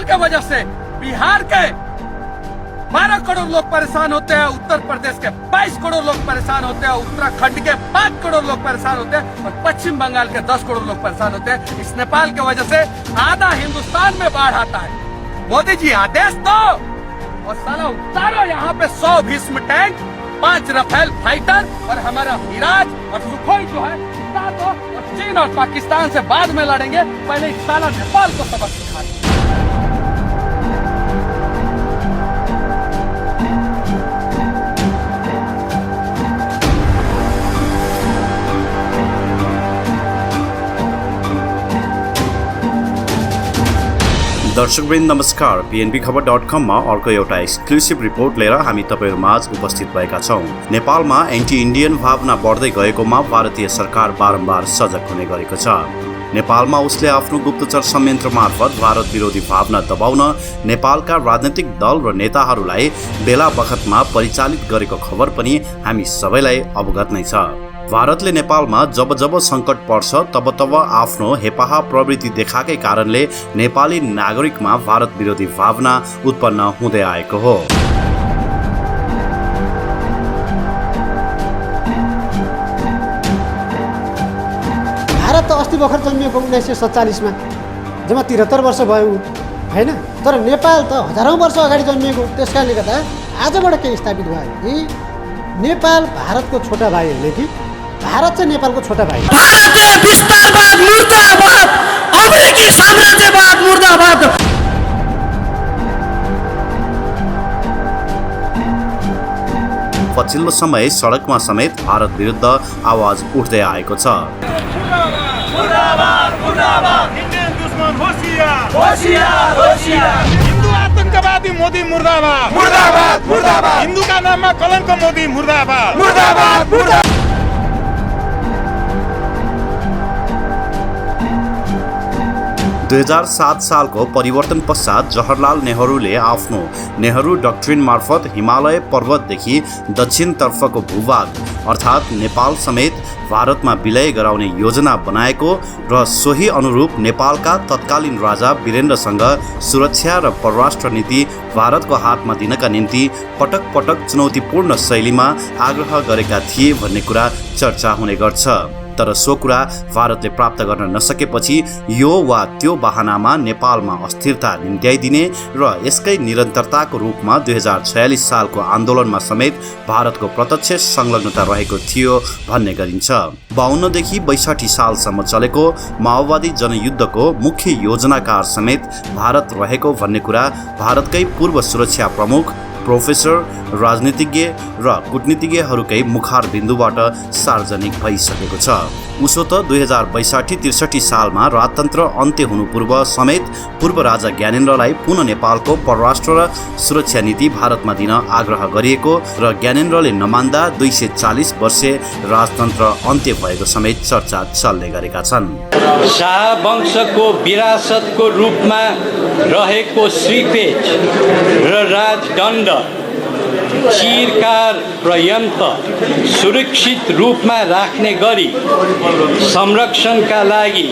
नेपाल के वजह से बिहार के 12 करोड़ लोग परेशान होते हैं, उत्तर प्रदेश के 22 करोड़ लोग परेशान होते हैं, उत्तराखंड के 5 करोड़ लोग परेशान होते हैं और पश्चिम बंगाल के 10 करोड़ लोग परेशान होते हैं। इस नेपाल की वजह से आधा हिंदुस्तान में बाढ़ आता है। मोदी जी आदेश दो और साला उतारो यहाँ पे 100 भीष्म टैंक, 5 राफेल फाइटर और हमारा मिराज और सुखोई जो है उतार दो और चीन और पाकिस्तान से बाद में लड़ेंगे, पहले इस साला नेपाल को सबक सिखा दो। दर्शकवृन्द नमस्कार। PNBखबर.com मा अर्को एउटा एक्सक्लुसिभ रिपोर्ट लिएर हामी तपाईहरुमाझ उपस्थित भएका छौं। नेपालमा एन्टी इन्डियन भावना बढ्दै गएकोमा भारतीय सरकार बारम्बार सजग हुने गरेको छ। नेपालमा उसले आफ्नो गुप्तचर संयन्त्र मार्फत भारत विरोधी भावना दबाउन नेपालका राजनीतिक दल र नेताहरूलाई बेला बखतमा परिचालित गरेको खबर पनि हामी सबैलाई अवगत नै छ। भारतले नेपालमा जब जब संकट पर्छ तब तब आफ्नो हेपाहा प्रवृत्ति देखाएकै कारणले नेपाली नागरिकमा भारत विरोधी भावना उत्पन्न हुँदै आएको हो। भारत त अस्ति भर्खर जन्मिएको 1947 मा, जम्मा 73 वर्ष भयो हैन, तर नेपाल त हजारौं वर्ष अगाडि जन्मिएको। त्यसकारणले गर्दा आजबाट के स्थापित भयो कि नेपाल भारतको छोटा भाइ होइन कि भारत चाहिँ नेपालको छोटा भाइ। भारतीय विस्तारवाद मुर्दाबाद, अमेरिकी साम्राज्यवाद मुर्दाबाद। पछिल्लो समय सडकमा समेत भारत विरुद्ध आवाज उठ्दै आएको छ। हिन्दू आतंकवादी मोदी मुर्दाबाद, मुर्दाबाद, मुर्दाबाद। हिन्दू का नाममा कलंक मोदी मुर्दाबाद, मुर्दाबाद, मुर्दाबाद। 2007 सालको परिवर्तन पश्चात जवाहरलाल नेहरूले आफ्नो नेहरू डक्ट्रिन मार्फत हिमालय पर्वतदेखि दक्षिणतर्फको भूभाग अर्थात् नेपाल समेत भारतमा विलय गराउने योजना बनाएको र सोही अनुरूप नेपालका तत्कालीन राजा वीरेन्द्रसँग सुरक्षा र परराष्ट्र नीति भारतको हातमा दिनका निम्ति पटक पटक चुनौतीपूर्ण शैलीमा आग्रह गरेका थिए भन्ने कुरा चर्चा हुने गर्छ। तर सो कुरा भारतले प्राप्त गर्न नसकेपछि यो वा त्यो बहानामा नेपालमा अस्थिरता निम्त्याइदिने र यसकै निरन्तरताको रूपमा 2046 सालको आन्दोलनमा समेत भारतको प्रत्यक्ष संलग्नता रहेको थियो भन्ने गरिन्छ। 52 देखि 62 सालसम्म चलेको माओवादी जनयुद्धको मुख्य योजनाकार समेत भारत रहेको भन्ने कुरा भारतकै पूर्व सुरक्षा प्रमुख, प्रोफेसर, राजनीतिज्ञ र कूटनीतिज्ञहरूकै मुखार बिन्दुबाट सार्वजनिक भइसकेको छ। उसो त 2062-63 सालमा राजतन्त्र अन्त्य हुनु पूर्व समेत पूर्व राजा ज्ञानेन्द्रलाई पुनः नेपालको परराष्ट्र र सुरक्षा नीति भारतमा दिन आग्रह गरिएको र ज्ञानेन्द्रले नमान्दा 240 वर्षे राजतन्त्र अन्त्य भएको समेत चर्चा चल्ने गरेका छन्। शाह वंशको विरासतको रूपमा रहेको श्रीपेच र राजदण्ड चिरकाल पर्यन्त सुरक्षित रूपमा राख्ने गरी संरक्षणका लागि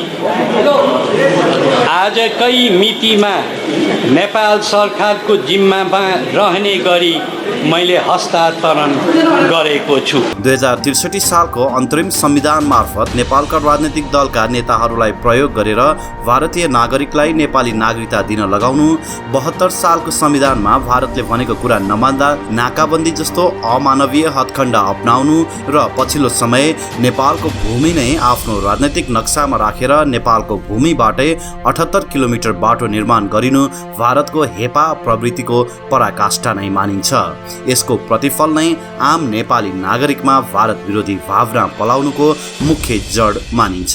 आजकै मितिमा नेपाल सरकारको जिम्मामा रहने गरी मैले हस्तान्तरण गरेको छु। 2063 सालको अन्तरिम संविधान मार्फत नेपालका राजनीतिक दलका नेताहरूलाई प्रयोग गरेर भारतीय नागरिकलाई नेपाली नागरिकता दिन लगाउनु, 72 सालको संविधानमा भारतले भनेको कुरा नमान्दा नाकाबन्दी जस्तो अमानवीय हदखण्ड अपनाउनु र पछिल्लो समय नेपालको भूमि नै आफ्नो राजनीतिक नक्सामा राखेर नेपालको भूमिबाटै 78 किलोमिटर बाटो निर्माण गरिनु भारतको हेपा प्रवृत्तिको पराकाष्ठा नै मानिन्छ। यसको प्रतिफल नै आम नेपाली नागरिकमा भारत विरोधी भावना पलाउनुको मुख्य जड मानिन्छ।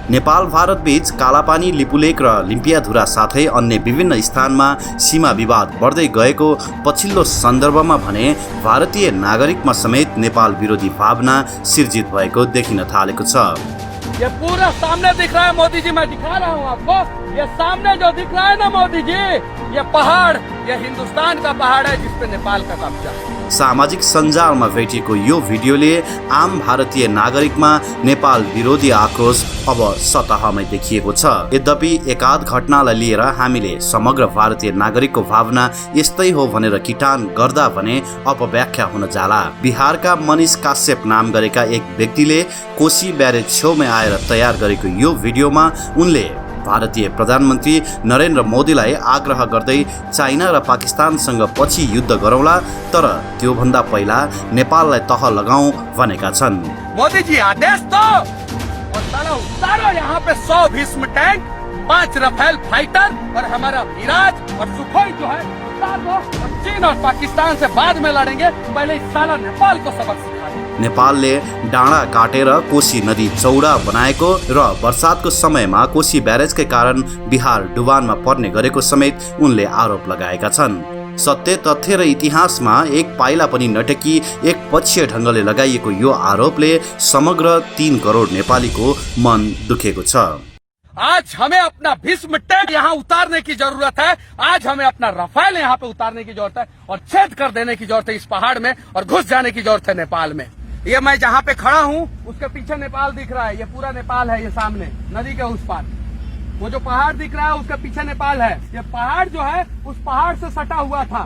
नेपाल भारत बीच कालापानी, लिपुलेक र लिम्पियाधुरा साथै अन्य विभिन्न स्थानमा सीमा विवाद बढ्दै गएको पछिल्लो सन्दर्भमा भने भारतीय नागरिकमा समेत नेपाल विरोधी भावना सिर्जित भएको देखिन थालेको छ। ये पूरा सामने दिख रहा है मोदी जी, मैं दिखा रहा हूँ आपको। ये सामने जो दिख रहा है ना मोदी जी, ये पहाड़, ये हिंदुस्तान का पहाड़ है जिसपे नेपाल का कब्जा है। सामाजिक सञ्जालमा भेटिएको यो भिडियोले आम भारतीय नागरिकमा नेपाल विरोधी आक्रोश अब सतहमै देखिएको छ। यद्यपि एकाध घटनालाई लिएर हामीले समग्र भारतीय नागरिकको भावना यस्तै हो भनेर किटान गर्दा भने अपव्याख्या हुन जाला। बिहारका मनिष काश्यप नाम गरेका एक व्यक्तिले कोशी ब्यारेज छेउमै आएर तयार गरेको यो भिडियोमा उनले भारतीय प्रधानमन्त्री नरेन्द्र मोदीलाई आग्रह गर्दै चाइना र पाकिस्तानसँग पछि युद्ध गरौँला, तर त्योभन्दा पहिला नेपाललाई तह लगाऊ भनेका छन्। मोदी जी आदेश दो और साला उतारो यहाँ पे 100 भीष्म टैंक, 5 रफेल फाइटर और हमारा मिराज और सुखोई जो है उतार दो और चीन और पाकिस्तान से बाद में लड़ेंगे, पहले इस साला नेपाल को सबक सिखा। नेपालले डाँडा काटेर कोशी नदी चौडा बनाएको र वर्षातको समयमा कोशी ब्यारेजकै कारण बिहार डुबानमा पर्ने गरेको समेत उनले आरोप लगाएका छन्। सत्य तथ्य र इतिहासमा एक पाइला पनि नटेकी एक पक्षीय ढङ्गले लगाइएको यो आरोपले समग्र 3 करोड नेपालीको मन दुखेको छ। आज हमें अपना भीष्म टैंक यहाँ उतारने की जरूरत है, आज हमें अपना रफेल यहाँ पे उतारने की जरूरत है और छेद कर देने की जरूरत है इस पहाड़ में और घुस जाने की जरूरत है नेपाल में। ये मैं जहाँ पे खड़ा हूँ उसके पीछे नेपाल दिख रहा है, ये पूरा नेपाल है, ये सामने नदी के उस पार वो जो पहाड़ दिख रहा है उसके पीछे नेपाल है। ये पहाड़ जो है उस पहाड़ से सटा हुआ था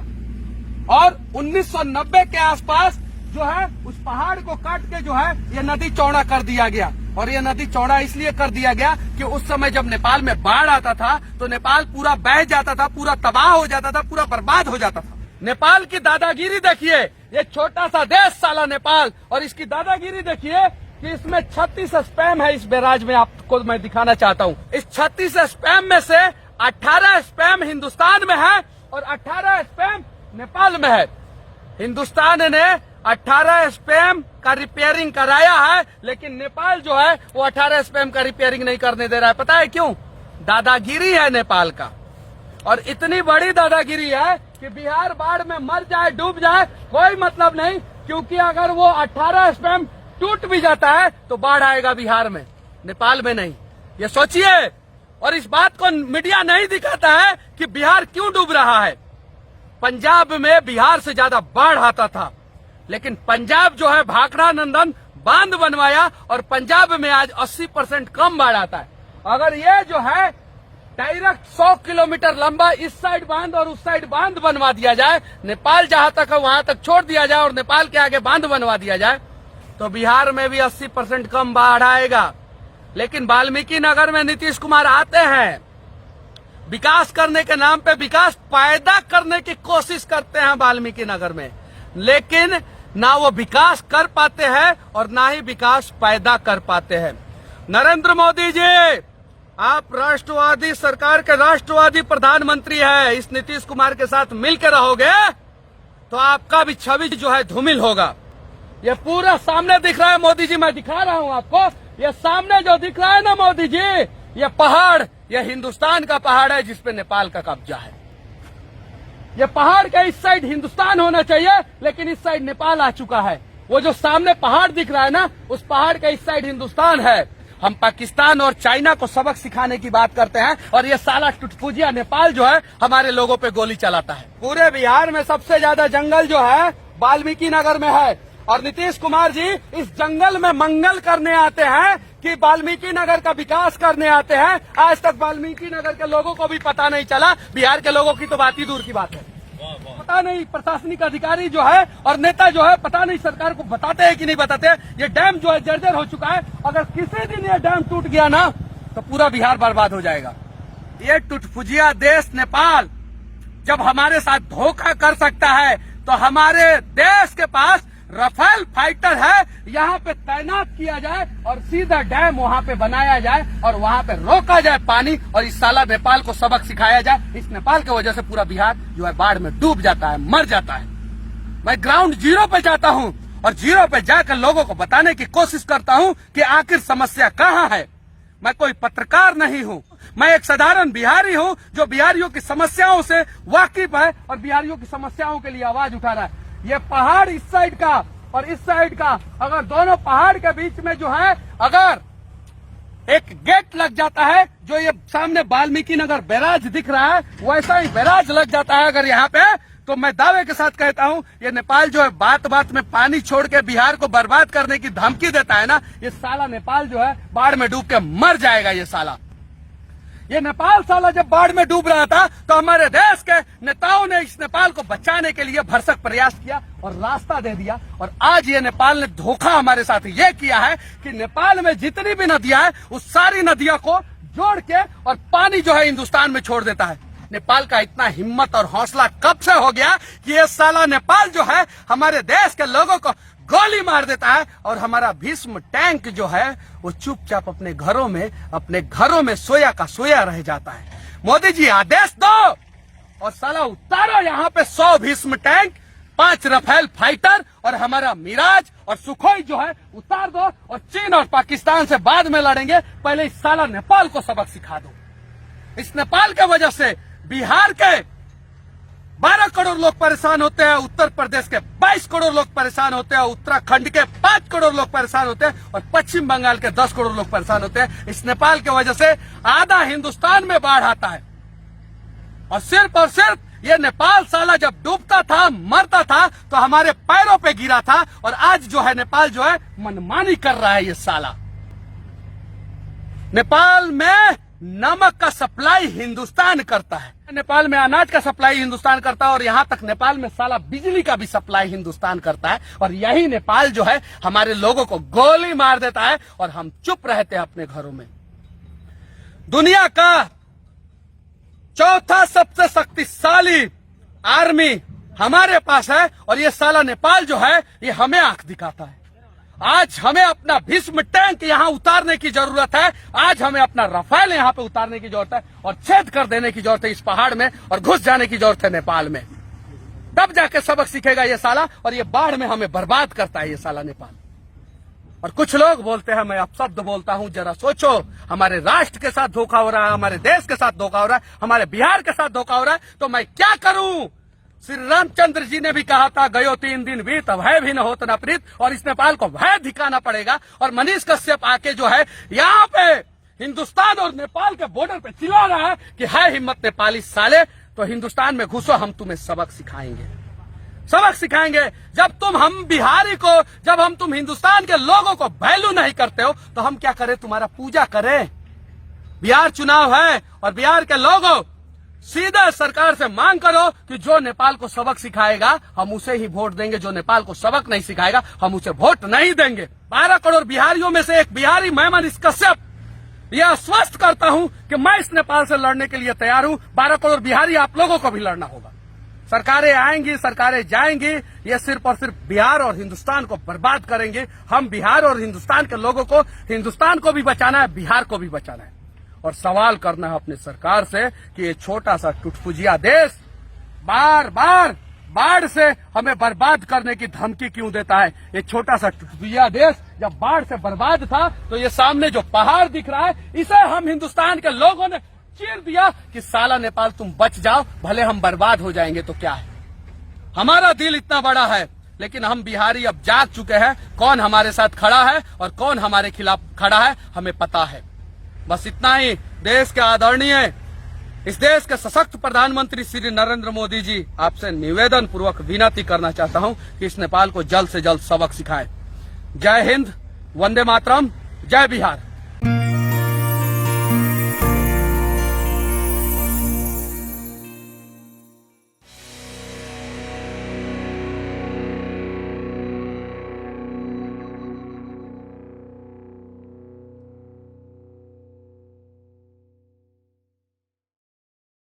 और 1990 के आसपास जो है उस पहाड़ को काट के जो है ये नदी चौड़ा कर दिया गया। और ये नदी चौड़ा इसलिए कर दिया गया कि उस समय जब नेपाल में बाढ़ आता था तो नेपाल पूरा बह जाता था, पूरा तबाह हो जाता था, पूरा बर्बाद हो जाता था। नेपाल की दादागिरी देखिए, ये छोटा सा देश साला नेपाल, और इसकी दादागिरी देखिए कि इसमें 36 स्पैम है। इस बैराज में आपको मैं दिखाना चाहता हूँ, इस 36 स्पैम में से 18 स्पैम हिंदुस्तान में है और 18 स्पैम नेपाल में है। हिंदुस्तान ने 18 स्पैम का रिपेयरिंग कराया है, लेकिन नेपाल जो है वो 18 स्पैम का रिपेयरिंग नहीं करने दे रहा है। पता है क्यों? दादागिरी है नेपाल का, और इतनी बड़ी दादागिरी है कि बिहार बाढ़ में मर जाए, डूब जाए, कोई मतलब नहीं, क्योंकि अगर वो 18 स्पैम टूट भी जाता है तो बाढ़ आएगा बिहार में, नेपाल में नहीं। ये सोचिए। और इस बात को मीडिया नहीं दिखाता है कि बिहार क्यों डूब रहा है। पंजाब में बिहार से ज्यादा बाढ़ आता था, लेकिन पंजाब जो है भाखड़ा नंदन बांध बनवाया और पंजाब में आज 80% कम बाढ़ आता है। अगर ये जो है डायरेक्ट 100 किलोमीटर लंबा इस साइड बांध और उस साइड बांध बनवा दिया जाए, नेपाल जहां तक है वहां तक छोड़ दिया जाए और नेपाल के आगे बांध बनवा दिया जाए, तो बिहार में भी 80% कम बाढ़ आएगा। लेकिन वाल्मीकि नगर में नीतीश कुमार आते हैं, विकास करने के नाम पे विकास पैदा करने की कोशिश करते हैं वाल्मीकि नगर में, लेकिन ना वो विकास कर पाते हैं और ना ही विकास पैदा कर पाते हैं। नरेंद्र मोदी जी, आप राष्ट्रवादी सरकार के राष्ट्रवादी प्रधानमंत्री है, इस नीतीश कुमार के साथ मिलकर रहोगे तो आपका भी छवि जो है धूमिल होगा। ये पूरा सामने दिख रहा है मोदी जी, मैं दिखा रहा हूं आपको, ये सामने जो दिख रहा है ना मोदी जी, ये पहाड़, ये हिंदुस्तान का पहाड़ है जिसपे नेपाल का कब्जा है। ये पहाड़ के इस साइड हिंदुस्तान होना चाहिए, लेकिन इस साइड नेपाल आ चुका है। वो जो सामने पहाड़ दिख रहा है ना, उस पहाड़ के इस साइड हिंदुस्तान है। हम पाकिस्तान और चाइना को सबक सिखाने की बात करते हैं और ये साला टुटपुजिया नेपाल जो है हमारे लोगों पे गोली चलाता है। पूरे बिहार में सबसे ज्यादा जंगल जो है वाल्मीकि नगर में है, और नीतीश कुमार जी इस जंगल में मंगल करने आते हैं कि वाल्मीकि नगर का विकास करने आते हैं। आज तक वाल्मीकि नगर के लोगों को भी पता नहीं चला, बिहार के लोगों की तो बात ही दूर की बात है। पता नहीं प्रशासनिक अधिकारी जो है और नेता जो है, पता नहीं सरकार को बताते हैं कि नहीं बताते। ये डैम जो है जर्जर हो चुका है, अगर किसी दिन ये डैम टूट गया ना तो पूरा बिहार बर्बाद हो जाएगा। ये टुटपुजिया देश नेपाल जब हमारे साथ धोखा कर सकता है तो हमारे देश के पास रफेल फाइटर है, यहाँ पे तैनात किया जाए और सीधा डैम वहाँ पे बनाया जाए और वहाँ पे रोका जाए पानी, और इस साला नेपाल को सबक सिखाया जाए। इस नेपाल की वजह से पूरा बिहार जो है बाढ़ में डूब जाता है, मर जाता है। मैं ग्राउंड जीरो पे जाता हूँ और जीरो पे जाकर लोगों को बताने की कोशिश करता हूँ कि आखिर समस्या कहाँ है। मैं कोई पत्रकार नहीं हूँ, मैं एक साधारण बिहारी हूँ जो बिहारियों की समस्याओं से वाकिफ है और बिहारियों की समस्याओं के लिए आवाज उठा रहा है। ये पहाड़ इस साइड का और इस साइड का, अगर दोनों पहाड़ के बीच में जो है अगर एक गेट लग जाता है, जो ये सामने वाल्मीकि नगर बैराज दिख रहा है, वैसा ही बैराज लग जाता है अगर यहाँ पे, तो मैं दावे के साथ कहता हूं, ये नेपाल जो है बात बात में पानी छोड़ के बिहार को बर्बाद करने की धमकी देता है ना, ये साला नेपाल जो है बाढ़ में डूब के मर जाएगा। ये साला, ये नेपाल साला जब बाढ़ में डूब रहा था तो हमारे देश के नेताओं ने इस नेपाल को बचाने के लिए भरसक प्रयास किया और रास्ता दे दिया। और आज ये नेपाल ने धोखा हमारे साथ ये किया है कि नेपाल में जितनी भी नदियां हैं उस सारी नदियों को जोड़ के और पानी जो है हिंदुस्तान में छोड़ देता है। नेपाल का इतना हिम्मत और हौसला कब से हो गया कि ये साला नेपाल जो है हमारे देश के लोगों को गोली मार देता है और हमारा भीष्म टैंक जो है वो चुपचाप अपने घरों में सोया का सोया रह जाता है। मोदी जी आदेश दो और साला उतारो यहाँ पे 100 भीष्म टैंक, 5 रफेल फाइटर और हमारा मिराज और सुखोई जो है उतार दो और चीन और पाकिस्तान से बाद में लड़ेंगे। पहले इस साला नेपाल को सबक सिखा दो। इस नेपाल के वजह से बिहार के 12 करोड़ लोग परेशान होते हैं, उत्तर प्रदेश के 22 करोड़ लोग परेशान होते हैं, उत्तराखंड के 5 करोड़ लोग परेशान होते हैं और पश्चिम बंगाल के 10 करोड़ लोग परेशान होते हैं। इस नेपाल की वजह से आधा हिंदुस्तान में बाढ़ आता है और सिर्फ ये नेपाल साला जब डूबता था, मरता था तो हमारे पैरों पे गिरा था और आज जो है नेपाल जो है मनमानी कर रहा है। ये साला नेपाल में नमक का सप्लाई हिंदुस्तान करता है, नेपाल में अनाज का सप्लाई हिंदुस्तान करता है और यहाँ तक नेपाल में साला बिजली का भी सप्लाई हिंदुस्तान करता है। और यही नेपाल जो है हमारे लोगों को गोली मार देता है और हम चुप रहते हैं अपने घरों में। दुनिया का चौथा सबसे शक्तिशाली आर्मी हमारे पास है और ये साला नेपाल जो है ये हमें आंख दिखाता है। आज हमें अपना भीष्म टैंक यहाँ उतारने की जरूरत है, आज हमें अपना रफेल यहाँ पे उतारने की जरूरत है और छेद कर देने की जरूरत है इस पहाड़ में और घुस जाने की जरूरत है नेपाल में। तब जाके सबक सीखेगा ये साला और ये बाढ़ में हमें बर्बाद करता है ये साला नेपाल। और कुछ लोग बोलते हैं, मैं अपशब्द बोलता हूं, जरा सोचो, हमारे राष्ट्र के साथ धोखा हो रहा है, हमारे देश के साथ धोखा हो रहा है, हमारे बिहार के साथ धोखा हो रहा है, तो मैं क्या करूं? श्री रामचंद्र जी ने भी कहा था, गयो 3 दिन बीत भय भी न होत न प्रीत, और इस नेपाल को भय दिखाना पड़ेगा। और मनीष कश्यप आके जो है यहाँ पे हिंदुस्तान और नेपाल के बॉर्डर पे चिल्ला रहा है कि है हिम्मत नेपाली साले तो हिंदुस्तान में घुसो, हम तुम्हें सबक सिखाएंगे, सबक सिखाएंगे। जब तुम हिंदुस्तान के लोगों को वैल्यू नहीं करते हो तो हम क्या करें, तुम्हारा पूजा करें? बिहार चुनाव है और बिहार के लोगों सीधे सरकार से मांग करो कि जो नेपाल को सबक सिखाएगा हम उसे ही वोट देंगे, जो नेपाल को सबक नहीं सिखाएगा हम उसे वोट नहीं देंगे। 12 करोड़ बिहारियों में से एक बिहारी मैं मनीष कश्यप यह आश्वस्त करता हूं कि मैं इस नेपाल से लड़ने के लिए तैयार हूं। 12 करोड़ बिहारी आप लोगों को भी लड़ना होगा। सरकारें आएंगी, सरकारें जाएंगी, ये सिर्फ और सिर्फ बिहार और हिंदुस्तान को बर्बाद करेंगे। हम बिहार और हिंदुस्तान के लोगों को, हिंदुस्तान को भी बचाना है, बिहार को भी बचाना है। और सवाल करना है अपने सरकार से कि ये छोटा सा टुटपुजिया देश बार बार बाढ़ से हमें बर्बाद करने की धमकी क्यों देता है? ये छोटा सा टुटपुजिया देश जब बाढ़ से बर्बाद था तो ये सामने जो पहाड़ दिख रहा है इसे हम हिंदुस्तान के लोगों ने चीर दिया कि साला नेपाल तुम बच जाओ, भले हम बर्बाद हो जाएंगे तो क्या है। हमारा दिल इतना बड़ा है, लेकिन हम बिहारी अब जाग चुके हैं कौन हमारे साथ खड़ा है और कौन हमारे खिलाफ खड़ा है, हमें पता है। बस इतना ही। देश के आदरणीय, इस देश के सशक्त प्रधानमंत्री श्री नरेंद्र मोदी जी, आपसे निवेदन पूर्वक विनती करना चाहता हूं कि इस नेपाल को जल्द से जल्द सबक सिखाएं। जय हिंद, वंदे मातरम, जय बिहार।